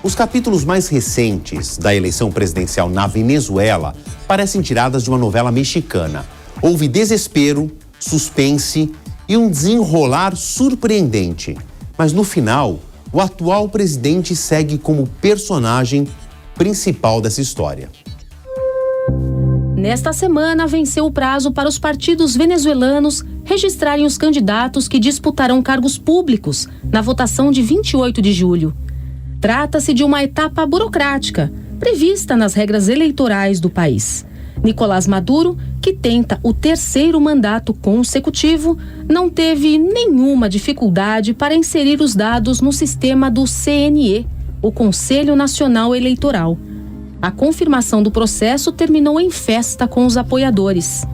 Os capítulos mais recentes da eleição presidencial na Venezuela parecem tiradas de uma novela mexicana. Houve desespero, suspense e um desenrolar surpreendente. Mas no final, o atual presidente segue como personagem principal dessa história. Nesta semana, venceu o prazo para os partidos venezuelanos registrarem os candidatos que disputarão cargos públicos na votação de 28 de julho. Trata-se de uma etapa burocrática, prevista nas regras eleitorais do país. Nicolás Maduro, que tenta o terceiro mandato consecutivo, não teve nenhuma dificuldade para inserir os dados no sistema do CNE, o Conselho Nacional Eleitoral. A confirmação do processo terminou em festa com os apoiadores.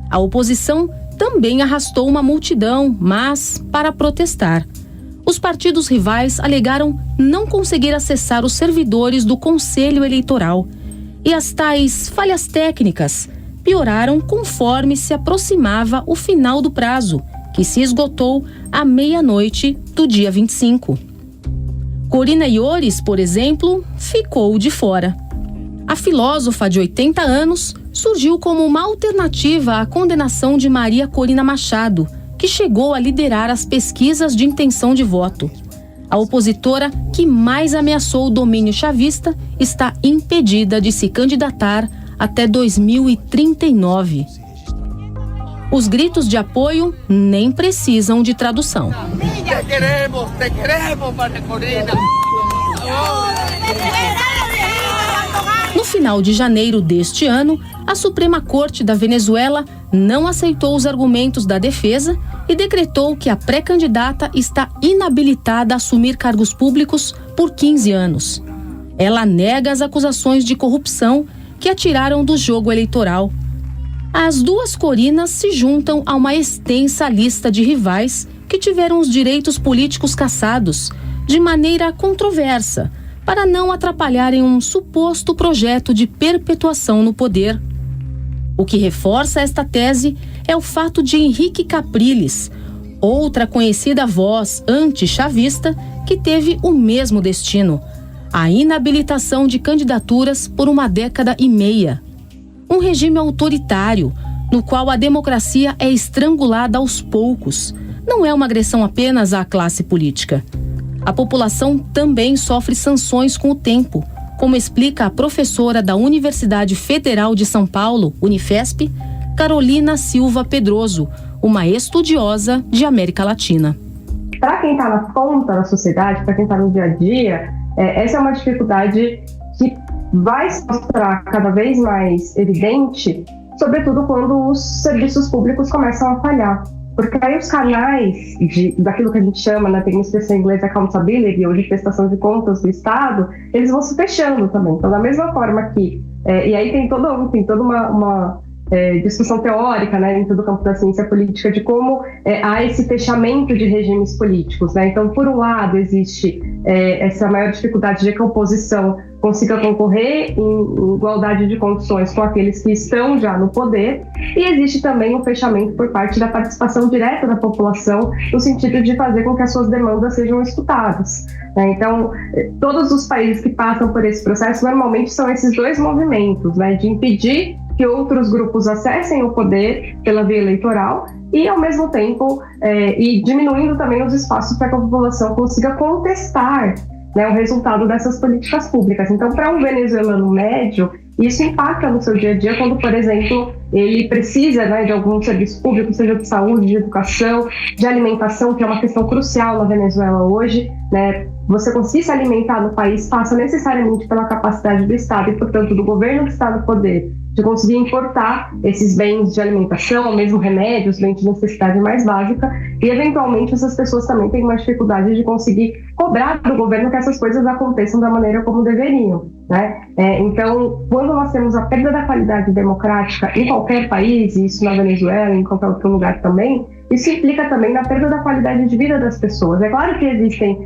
A oposição também arrastou uma multidão, mas para protestar. Os partidos rivais alegaram não conseguir acessar os servidores do Conselho Eleitoral. E as tais falhas técnicas pioraram conforme se aproximava o final do prazo, que se esgotou à meia-noite do dia 25. Corina Iores, por exemplo, ficou de fora. A filósofa de 80 anos surgiu como uma alternativa à condenação de Maria Corina Machado, que chegou a liderar as pesquisas de intenção de voto. A opositora que mais ameaçou o domínio chavista está impedida de se candidatar até 2039. Os gritos de apoio nem precisam de tradução. Te queremos, Maria Corina. No final de janeiro deste ano, a Suprema Corte da Venezuela não aceitou os argumentos da defesa e decretou que a pré-candidata está inabilitada a assumir cargos públicos por 15 anos. Ela nega as acusações de corrupção que a tiraram do jogo eleitoral. As duas Corinas se juntam a uma extensa lista de rivais que tiveram os direitos políticos cassados, de maneira controversa, para não atrapalharem um suposto projeto de perpetuação no poder. O que reforça esta tese é o fato de Henrique Capriles, outra conhecida voz anti-chavista, que teve o mesmo destino: a inabilitação de candidaturas por uma década e meia. Um regime autoritário, no qual a democracia é estrangulada aos poucos, não é uma agressão apenas à classe política. A população também sofre sanções com o tempo, como explica a professora da Universidade Federal de São Paulo, Unifesp, Carolina Silva Pedroso, uma estudiosa de América Latina. Para quem está na ponta da sociedade, para quem está no dia a dia, essa é uma dificuldade que vai se mostrar cada vez mais evidente, sobretudo quando os serviços públicos começam a falhar. Porque aí os canais daquilo que a gente chama, né, tem uma expressão em inglês, accountability, ou de prestação de contas do Estado, eles vão se fechando também. Então, da mesma forma que... e aí tem toda uma discussão teórica, né, dentro do campo da ciência política, de como há esse fechamento de regimes políticos, né? Então, por um lado, existe essa maior dificuldade de que a oposição consiga concorrer em igualdade de condições com aqueles que estão já no poder, e existe também um fechamento por parte da participação direta da população, no sentido de fazer com que as suas demandas sejam escutadas, né? Então, todos os países que passam por esse processo, normalmente são esses dois movimentos, né, de impedir que outros grupos acessem o poder pela via eleitoral e, ao mesmo tempo, e diminuindo também os espaços para que a população consiga contestar, né, o resultado dessas políticas públicas. Então, para um venezuelano médio, isso impacta no seu dia a dia quando, por exemplo, ele precisa, né, de algum serviço público, seja de saúde, de educação, de alimentação, que é uma questão crucial na Venezuela hoje, né? Você conseguir se alimentar no país passa necessariamente pela capacidade do Estado e, portanto, do governo que está no poder, de conseguir importar esses bens de alimentação, ou mesmo remédios, bens de necessidade mais básica, e eventualmente essas pessoas também têm uma dificuldade de conseguir cobrar do governo que essas coisas aconteçam da maneira como deveriam, né? Então, quando nós temos a perda da qualidade democrática em qualquer país, e isso na Venezuela, em qualquer outro lugar também, isso implica também na perda da qualidade de vida das pessoas. É claro que existem,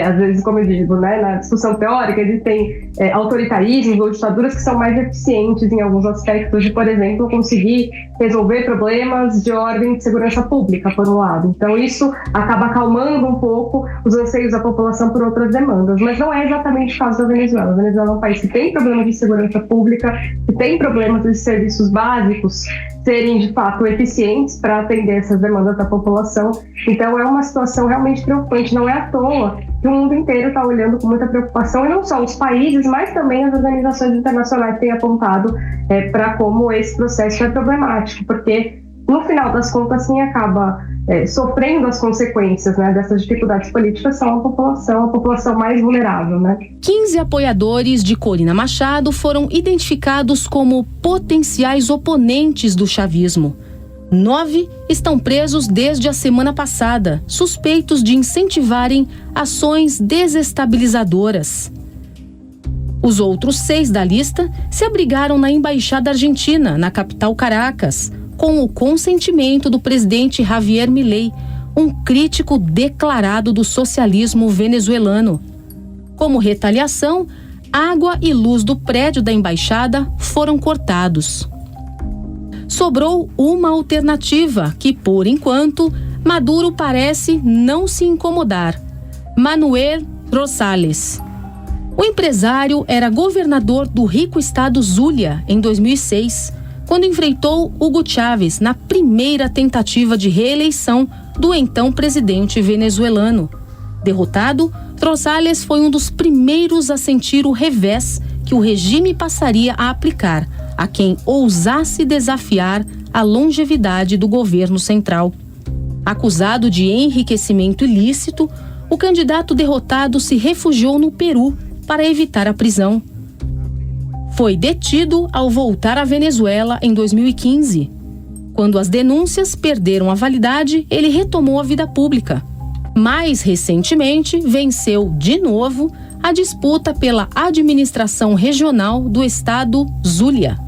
às vezes, como eu digo, né, na discussão teórica, existem autoritarismos ou ditaduras que são mais eficientes em alguns aspectos de, por exemplo, conseguir resolver problemas de ordem de segurança pública, por um lado. Então, isso acaba acalmando um pouco os anseios da população por outras demandas, mas não é exatamente o caso da Venezuela. A Venezuela é um país que tem problemas de segurança pública, que tem problemas de serviços básicos serem, de fato, eficientes para atender essas demandas da população. Então, é uma situação realmente preocupante. Não é à toa que o mundo inteiro está olhando com muita preocupação, e não só os países, mas também as organizações internacionais têm apontado para como esse processo é problemático, porque, no final das contas, quem acaba sofrendo as consequências, né, dessas dificuldades políticas são a população mais vulnerável, né? 15 apoiadores de Corina Machado foram identificados como potenciais oponentes do chavismo. 9 estão presos desde a semana passada, suspeitos de incentivarem ações desestabilizadoras. Os outros 6 da lista se abrigaram na Embaixada Argentina, na capital Caracas, com o consentimento do presidente Javier Milei, um crítico declarado do socialismo venezuelano. Como retaliação, água e luz do prédio da embaixada foram cortados. Sobrou uma alternativa que, por enquanto, Maduro parece não se incomodar: Manuel Rosales. O empresário era governador do rico estado Zulia em 2006, quando enfrentou Hugo Chávez na primeira tentativa de reeleição do então presidente venezuelano. Derrotado, Rosales foi um dos primeiros a sentir o revés que o regime passaria a aplicar a quem ousasse desafiar a longevidade do governo central. Acusado de enriquecimento ilícito, o candidato derrotado se refugiou no Peru para evitar a prisão. Foi detido ao voltar à Venezuela em 2015. Quando as denúncias perderam a validade, ele retomou a vida pública. Mais recentemente, venceu de novo a disputa pela administração regional do estado Zulia.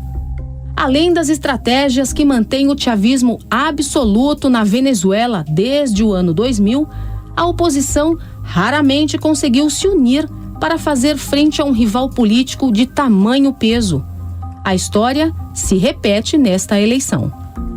Além das estratégias que mantêm o chavismo absoluto na Venezuela desde o ano 2000, a oposição raramente conseguiu se unir para fazer frente a um rival político de tamanho peso. A história se repete nesta eleição.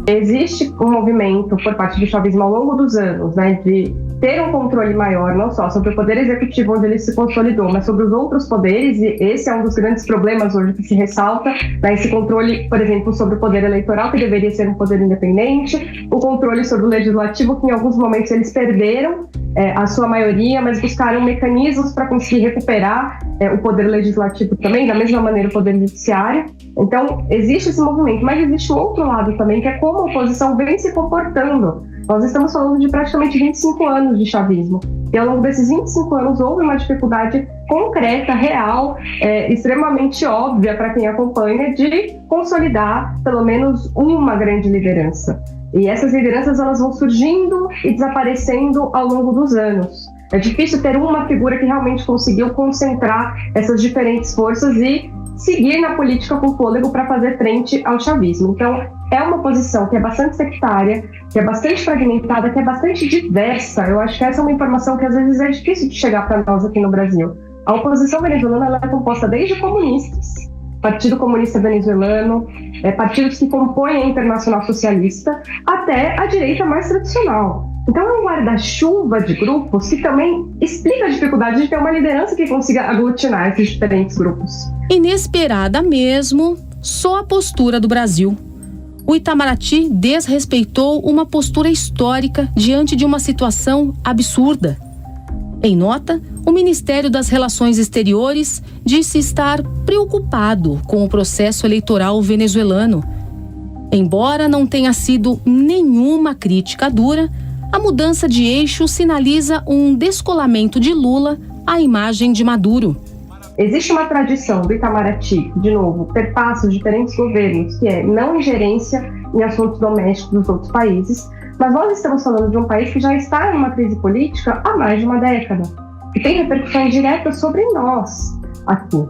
Existe um movimento por parte do chavismo ao longo dos anos, né, de ter um controle maior, não só sobre o poder executivo, onde ele se consolidou, mas sobre os outros poderes, e esse é um dos grandes problemas hoje que se ressalta, né, esse controle, por exemplo, sobre o poder eleitoral, que deveria ser um poder independente, o controle sobre o legislativo, que em alguns momentos eles perderam a sua maioria, mas buscaram mecanismos para conseguir recuperar o poder legislativo também, da mesma maneira o poder judiciário. Então, existe esse movimento, mas existe um outro lado também, que é como a oposição vem se comportando. Nós estamos falando de praticamente 25 anos de chavismo. E ao longo desses 25 anos houve uma dificuldade concreta, real, extremamente óbvia para quem acompanha, de consolidar pelo menos uma grande liderança. E essas lideranças elas vão surgindo e desaparecendo ao longo dos anos. É difícil ter uma figura que realmente conseguiu concentrar essas diferentes forças e seguir na política com fôlego para fazer frente ao chavismo. Então, é uma posição que é bastante sectária, que é bastante fragmentada, que é bastante diversa. Eu acho que essa é uma informação que às vezes é difícil de chegar para nós aqui no Brasil. A oposição venezuelana ela é composta desde comunistas, Partido Comunista Venezuelano, partidos que compõem a Internacional Socialista, até a direita mais tradicional. Então é um guarda-chuva de grupos que também explica a dificuldade de ter uma liderança que consiga aglutinar esses diferentes grupos. Inesperada mesmo, só a postura do Brasil. O Itamaraty desrespeitou uma postura histórica diante de uma situação absurda. Em nota, o Ministério das Relações Exteriores disse estar preocupado com o processo eleitoral venezuelano. Embora não tenha sido nenhuma crítica dura, a mudança de eixo sinaliza um descolamento de Lula à imagem de Maduro. Existe uma tradição do Itamaraty, de novo, perpassa os diferentes governos, que é não ingerência em assuntos domésticos dos outros países, mas nós estamos falando de um país que já está em uma crise política há mais de uma década, que tem repercussões diretas sobre nós aqui,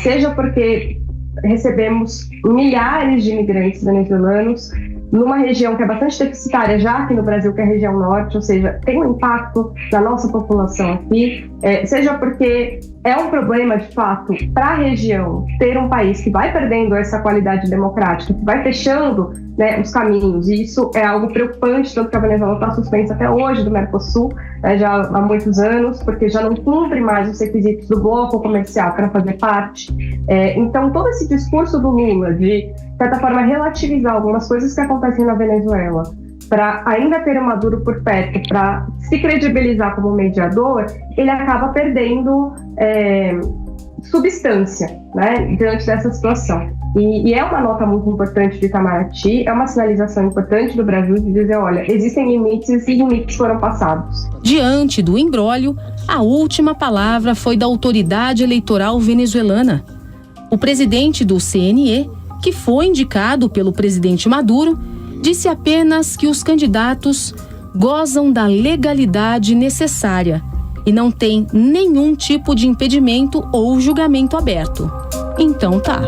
seja porque recebemos milhares de imigrantes venezuelanos, numa região que é bastante deficitária já aqui no Brasil, que é a região norte, ou seja, tem um impacto na nossa população aqui, seja porque é um problema, de fato, para a região ter um país que vai perdendo essa qualidade democrática, que vai fechando, né, os caminhos, e isso é algo preocupante, tanto que a Venezuela está suspensa até hoje do Mercosul, já há muitos anos, porque já não cumpre mais os requisitos do bloco comercial para fazer parte. Então, todo esse discurso do Lula de certa forma, relativizar algumas coisas que acontecem na Venezuela, para ainda ter o Maduro por perto, para se credibilizar como mediador, ele acaba perdendo substância, né, diante dessa situação. E é uma nota muito importante de Itamaraty, é uma sinalização importante do Brasil de dizer, olha, existem limites e limites foram passados. Diante do imbróglio, a última palavra foi da autoridade eleitoral venezuelana. O presidente do CNE, que foi indicado pelo presidente Maduro, disse apenas que os candidatos gozam da legalidade necessária e não tem nenhum tipo de impedimento ou julgamento aberto. Então tá.